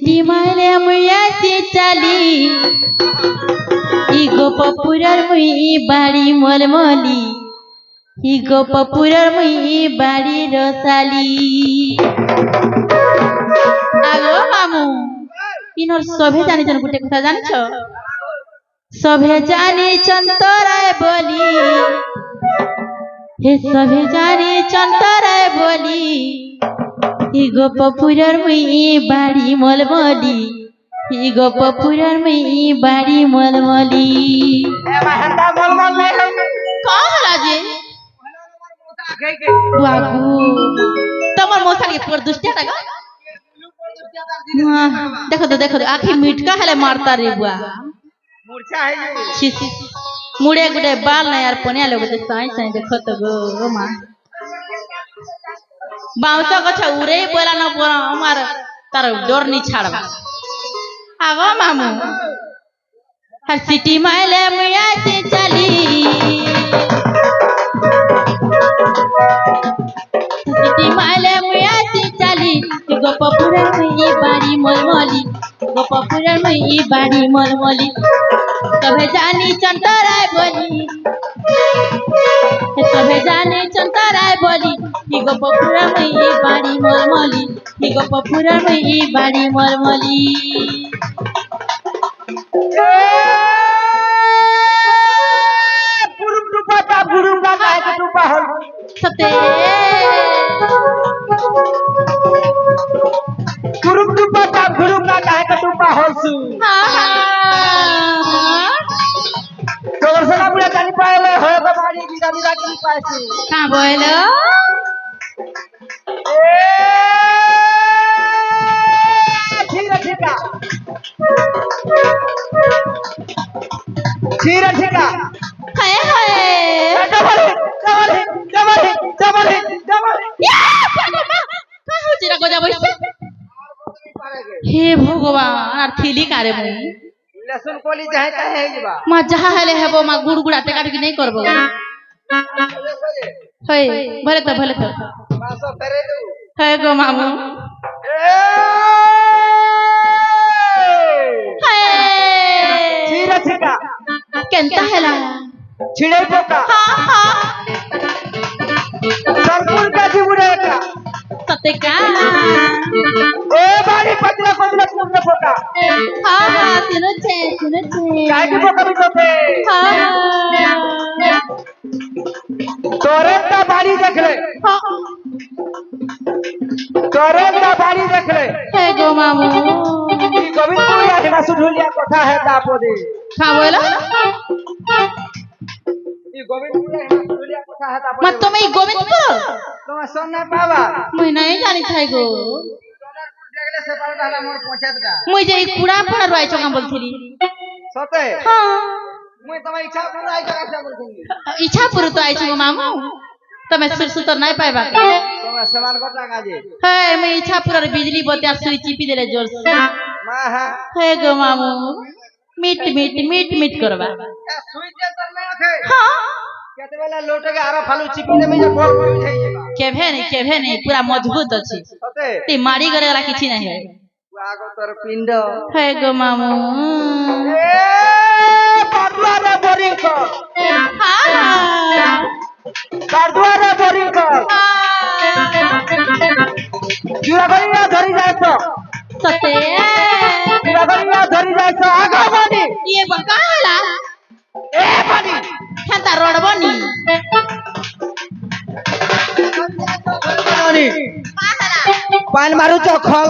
city मारे मुया से चली इगो पपुरर मुई बाड़ी मलमली इगो पपुरर मुई बाड़ी रसाली आगो मामू इनर सभे जानी जन गुटे कथा जानिछ सभे जानी चंतराय बोली हे सभे जानी चंतराय बोली इगो पपुरर मुई बाड़ी मलमली इगो पपुरर मुई बाड़ी मलमली कहाँ हला जे बाबू तमर मौसा के पर दुष्टिया तक देखो तो आखी मिटका हले मारता रे बुआ मूर्छा है मुड़े गुडे बाल ना यार पनिया लोग तो साई साई देखो तो गो मां बाउसा कछा उरे बोला ना बोला हमार तार डर नहीं छाड़वा आगो मामू हर सिटी माइले मुया से चली सिटी माइले मुया से चली इगो पपुरर मुई बाड़ी मलमली इगो पपुरर मुई बाड़ी मलमली सभे जानी चंतराय बोली सभे जानी चंतराय बोली इगो पपुरर मुई बाड़ी मलमली इगो पपुरर मुई बाड़ी मलमली सते कहाँ बोलो हाय हाय हे भगवान आर थिली कारे मुई लहसुन कोली चाहे काहे है जीवा मा जहा हेले हेबो मा गुड़गुड़ा टेका टेकी नहीं करबो होय भले तो बासो फेरे दू है गो मामू हाय छीरा छिका केंता हेला छिड़े पोका हां सरपुर का जीवड़े का सते का ए बाड़ी पतला पतला पूर्ण पोका हां सुनो छे काय की पोका भी होते हां तोरे का बाड़ी देख ले तोरे का बाड़ी देख ले हे गो मामू गोविंदपुर या ना सुढुलिया कथा है तापो दे का बोला ई गोविंदपुर या ना सुढुलिया कथा है तापो मत तुम्हें गोविंदपुर तुम सुन ना पावा मुई नहीं जानी थाई गो सोनारपुर देखले से पार डाला मोर पहुंचत का मुई जे कुड़ा पर रवाई चका बोलथली सते हां मुई तमा इच्छा पूरा आई जगह से बोलथली इच्छा पूरा तो आई छु मामू तमे सुरसुतर नहीं पाइबा तुम सवाल कोटा काजे हे मैं इच्छा पूरा बिजली बत्ती सुई चिपी देले जोर से मां हां हे गो मामू मीट करबा सुई दे तर में आखे हां केते बेला लोटे के आरो फालू चिपी दे में जे बोल बोल उठै जेबा केभे नहीं पूरा मजबूत अछि सते ती मारी करे वाला किछि नहीं है आगो तोर पिंड हे गो मामू ए पाडुआ रे बोरिंग को हां पाडुआ रे बोरिंग को जुरागरिया धरी जाय तो सते जुरागरिया धरी जाय तो आगो बानी ये बकाला ए बानी खंता रोड बनी बानी पान मारू तो खल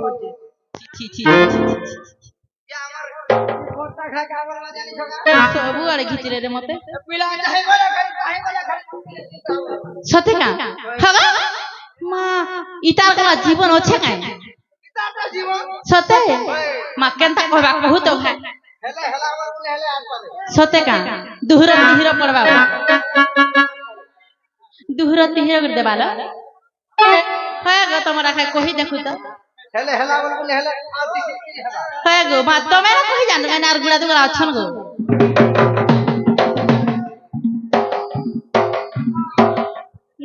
बजे छी या हमर मोटा खा के आवर जानी छोका सबु आड़े खिचले रे मते पिला चाहे बोले काहे बोले सते का हगा मां इतार का जीवन होछे काई इतार जीवन सते मां केनता कहबा कहू तो भाई हेले आर पाले सते का दुहरा तिहरा पड़बा दुहरा तिहरा कर देबाला है गो तमरा खाय कहि देखु त हेले बोले हेले आ दिसी हेला है गो मा तमेरा कहि जान मैं आर गुडा दुगरा अछन गो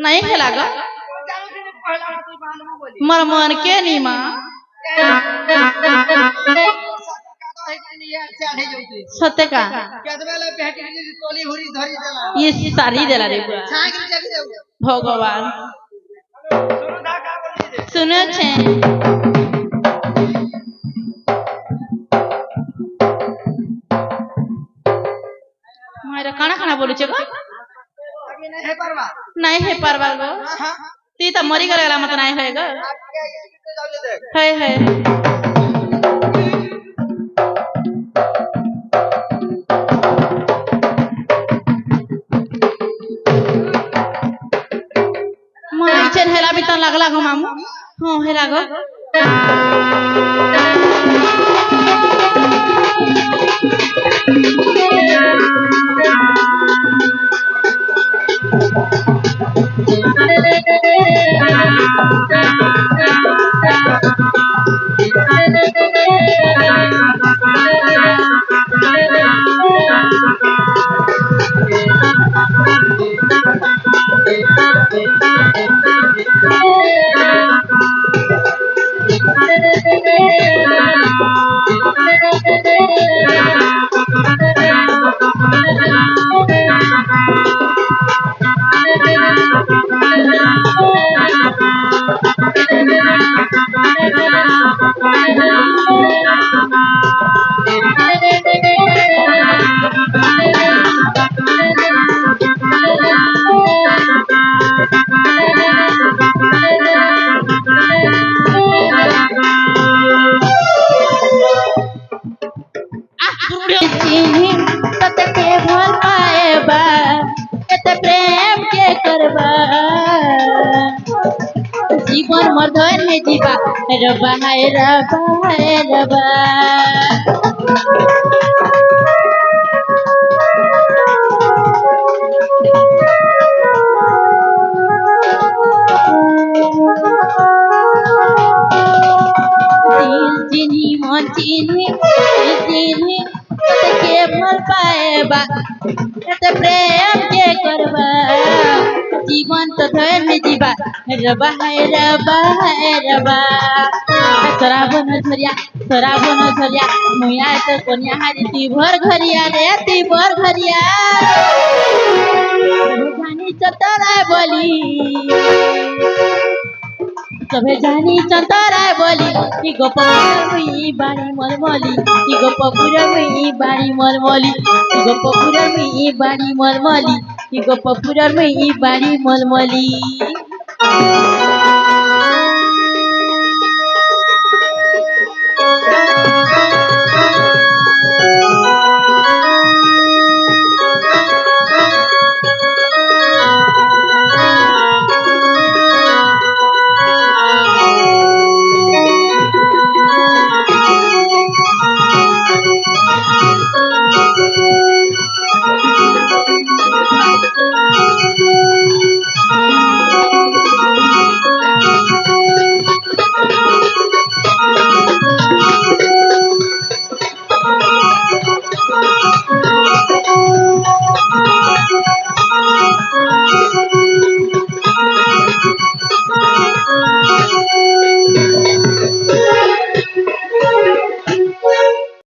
नहीं खेला गो मानबो बोली मर मन के नी माँ सत्य का केदबेले भेटी तोली हुरी धरी देला ये सारी देला रे पूरा छाक चली जाऊ भगवान सुनु धाका बोली दे सुने छे मारे काना काना बोलू छे गो आगे नहीं है परवा नहीं है परवा गो हां ती त मरी गला मत नहीं है गो आगे जाऊ दे है माई चेन हेला भी त लागला गो मामू हां हेला गो के भल पाएबा एत प्रेम के करबा जीवन मर्दन में जीवा रबा है रबा दिल चिन्ही मन चिन्ही के भल पाएबा एत प्रेम के करबा जीवन तो धन जीवा रबा है रबा सराबन झरिया मुया तो कोनिया हारी ती भर घरिया रे ती भर घरिया जानी चतरा बोली सभे जानी चतरा बोली कि गोपपुरमी बाड़ी मलमली कि गोपपुरमी बाड़ी मलमली कि गोपपुरमी बाड़ी मलमली कि गोपपुरमी बाड़ी मलमली